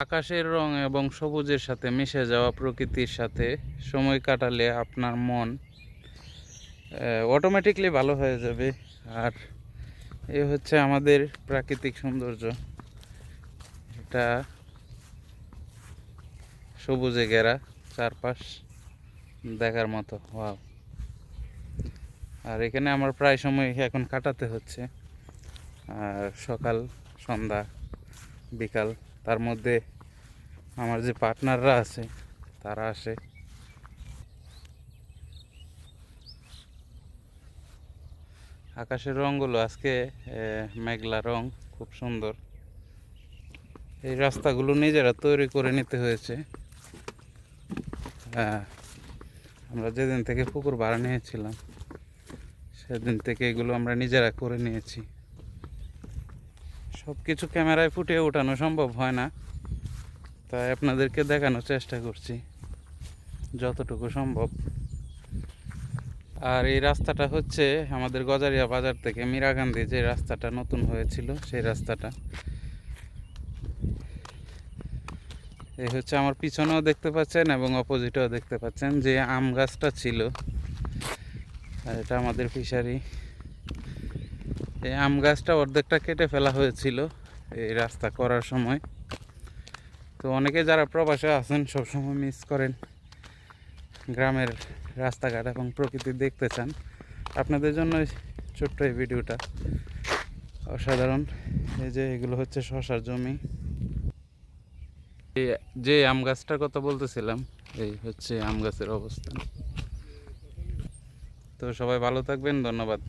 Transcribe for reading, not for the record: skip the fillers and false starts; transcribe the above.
আকাশের রং এবং সবুজের সাথে মিশে যাওয়া প্রকৃতির সাথে সময় কাটালে আপনার মন অটোমেটিকলি ভালো হয়ে যাবে। আর এ হচ্ছে আমাদের প্রাকৃতিক সৌন্দর্য, এটা সবুজে ঘেরা চারপাশ দেখার মতো। ওয়াও! আর এখানে আমার প্রায় সময় এখন কাটাতে হচ্ছে, আর সকাল, সন্ধ্যা, বিকাল, তার মধ্যে আমার যে পার্টনাররা আছে তারা আসে। আকাশের রঙগুলো আজকে মেঘলা রং, খুব সুন্দর। এই রাস্তাগুলো নিজেরা তৈরি করে নিতে হয়েছে। আমরা যেদিন থেকে পুকুর ভাড়া নিয়েছিলাম সেদিন থেকে এগুলো আমরা নিজেরা করে নিয়েছি। সব কিছু ক্যামেরায় ফুটিয়ে ওঠানো সম্ভব হয় না, তাই আপনাদেরকে দেখানোর চেষ্টা করছি যতটুকু সম্ভব। আর এই রাস্তাটা হচ্ছে আমাদের গজারিয়া বাজার থেকে মীরাকান্দি যে রাস্তাটা নতুন হয়েছিল সেই রাস্তাটা। এই হচ্ছে আমার পিছনেও দেখতে পাচ্ছেন এবং অপোজিটেও দেখতে পাচ্ছেন যে আম গাছটা ছিল, আর এটা আমাদের ফিশারি। এই আম গাছটা অর্ধেকটা কেটে ফেলা হয়েছিল এই রাস্তা করার সময়। তো অনেকে যারা প্রবাসে আছেন সবসময় মিস করেন গ্রামের রাস্তাঘাট এবং প্রকৃতি দেখতে চান, আপনাদের জন্য ছোট্ট এই ভিডিওটা অসাধারণ। এই যে এগুলো হচ্ছে শসার জমি। যে আম গাছটার কথা বলতেছিলাম, এই হচ্ছে আম গাছের অবস্থান। তো সবাই ভালো থাকবেন, ধন্যবাদ।